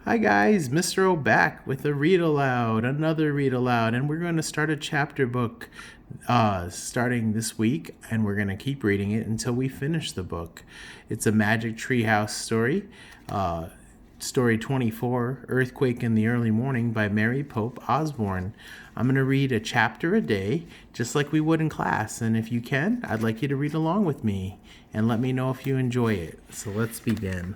Hi guys, Mr. O back with a read aloud, another read aloud, and we're going to start a chapter book starting this week, and we're going to keep reading it until we finish the book. It's a Magic Treehouse story, story 24, Earthquake in the Early Morning by Mary Pope Osborne. I'm going to read a chapter a day, just like we would in class, and if you can, I'd like you to read along with me, and let me know if you enjoy it. So let's begin.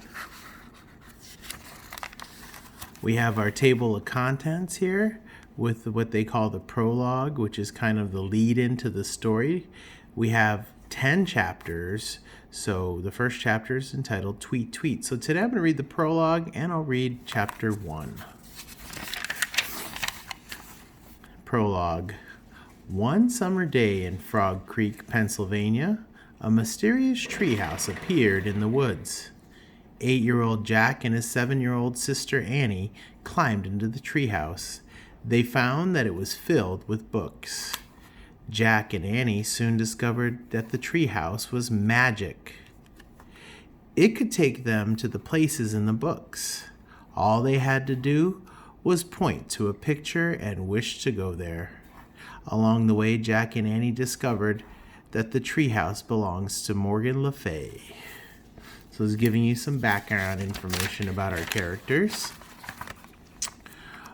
We have our table of contents here with what they call the prologue, which is kind of the lead into the story. We have 10 chapters, so the first chapter is entitled Tweet Tweet. So today I'm going to read the prologue and I'll read chapter 1. Prologue. One summer day in Frog Creek, Pennsylvania, a mysterious treehouse appeared in the woods. 8-year-old Jack and his 7-year-old sister Annie climbed into the treehouse. They found that it was filled with books. Jack and Annie soon discovered that the treehouse was magic. It could take them to the places in the books. All they had to do was point to a picture and wish to go there. Along the way, Jack and Annie discovered that the treehouse belongs to Morgan Le Fay. So it's giving you some background information about our characters.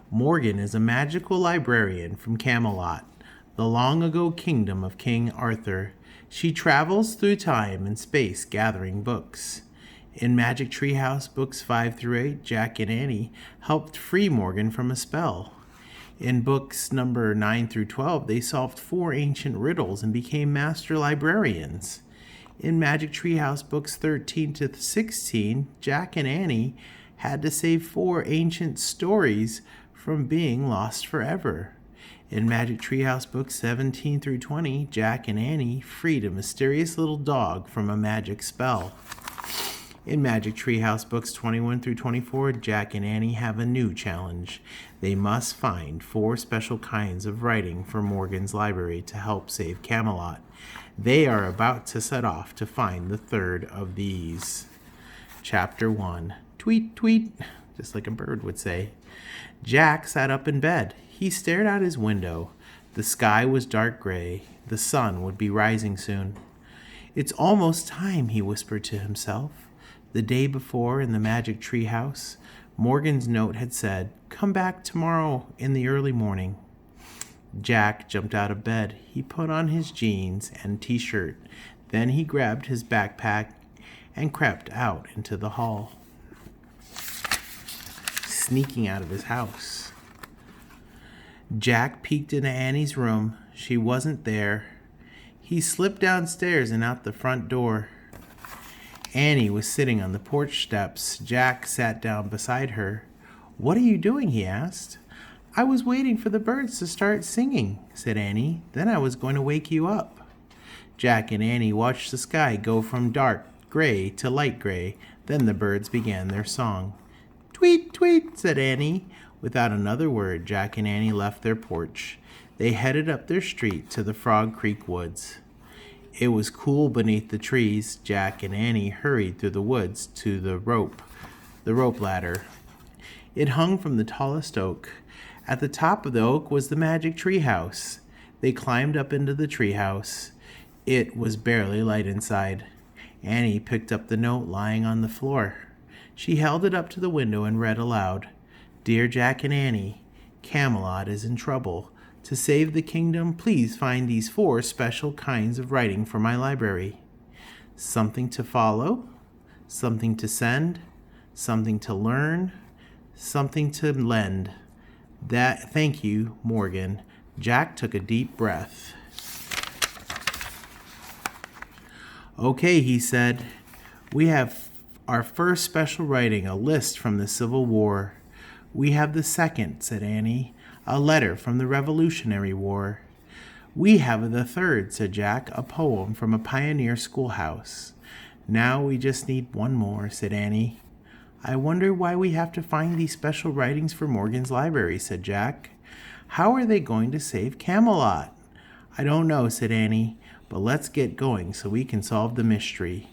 Morgan is a magical librarian from Camelot, the long-ago kingdom of King Arthur. She travels through time and space gathering books. In Magic Treehouse books 5 through 8, Jack and Annie helped free Morgan from a spell. In books number 9 through 12, they solved 4 ancient riddles and became master librarians. In Magic Treehouse books 13 to 16, Jack and Annie had to save 4 ancient stories from being lost forever. In Magic Treehouse books 17 through 20, Jack and Annie freed a mysterious little dog from a magic spell. In Magic Treehouse books 21 through 24, Jack and Annie have a new challenge. They must find 4 special kinds of writing for Morgan's library to help save Camelot. They are about to set off to find the third of these. Chapter 1. Tweet, tweet, just like a bird would say. Jack sat up in bed. He stared out his window. The sky was dark gray. The sun would be rising soon. It's almost time, he whispered to himself. The day before, in the Magic Treehouse, Morgan's note had said, "Come back tomorrow in the early morning." Jack jumped out of bed. He put on his jeans and t-shirt. Then he grabbed his backpack and crept out into the hall, sneaking out of his house. Jack peeked into Annie's room. She wasn't there. He slipped downstairs and out the front door. Annie was sitting on the porch steps. Jack sat down beside her. "What are you doing?" he asked. "I was waiting for the birds to start singing," said Annie. "Then I was going to wake you up." Jack and Annie watched the sky go from dark gray to light gray. Then the birds began their song. "Tweet, tweet," said Annie. Without another word, Jack and Annie left their porch. They headed up their street to the Frog Creek woods. It was cool beneath the trees. Jack and Annie hurried through the woods to the rope ladder. It hung from the tallest oak. At the top of the oak was the Magic Treehouse. They climbed up into the treehouse. It was barely light inside. Annie picked up the note lying on the floor. She held it up to the window and read aloud. "Dear Jack and Annie, Camelot is in trouble. To save the kingdom, please find these 4 special kinds of writing for my library. Something to follow, something to send, something to learn, something to lend. Thank you, Morgan." Jack took a deep breath. "Okay," he said. "We have our first special writing, a list from the Civil War." "We have the second," said Annie, "a letter from the Revolutionary War." "We have the third," said Jack, "a poem from a pioneer schoolhouse." "Now we just need one more," said Annie. "I wonder why we have to find these special writings for Morgan's library," said Jack. "How are they going to save Camelot?" "I don't know," said Annie, "but let's get going so we can solve the mystery.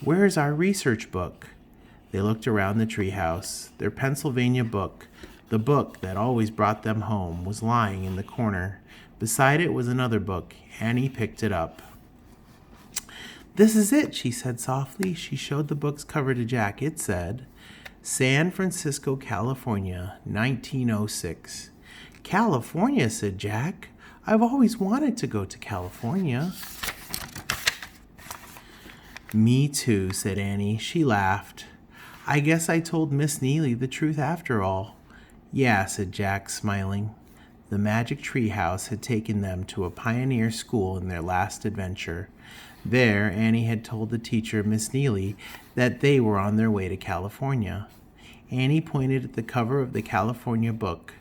Where's our research book?" They looked around the treehouse. Their Pennsylvania book, the book that always brought them home, was lying in the corner. Beside it was another book. Annie picked it up. "This is it," she said softly. She showed the book's cover to Jack. It said, San Francisco, California, 1906. "California," said Jack. "I've always wanted to go to California." "Me too," said Annie. She laughed. "I guess I told Miss Neely the truth after all." "Yeah," said Jack, smiling. The magic treehouse had taken them to a pioneer school in their last adventure. There, Annie had told the teacher, Miss Neely, that they were on their way to California. Annie pointed at the cover of the California book.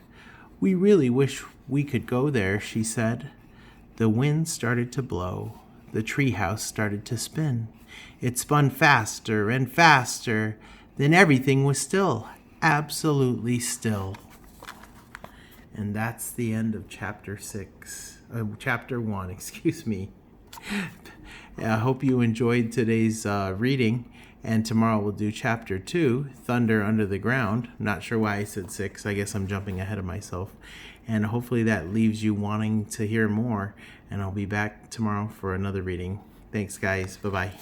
"We really wish we could go there," she said. The wind started to blow. The treehouse started to spin. It spun faster and faster. Then everything was still, absolutely still. And that's the end of chapter 1, excuse me. I hope you enjoyed today's reading, and tomorrow we'll do chapter 2, Thunder Under the Ground. Not sure why I said 6. I guess I'm jumping ahead of myself. And hopefully that leaves you wanting to hear more, and I'll be back tomorrow for another reading. Thanks, guys. Bye-bye.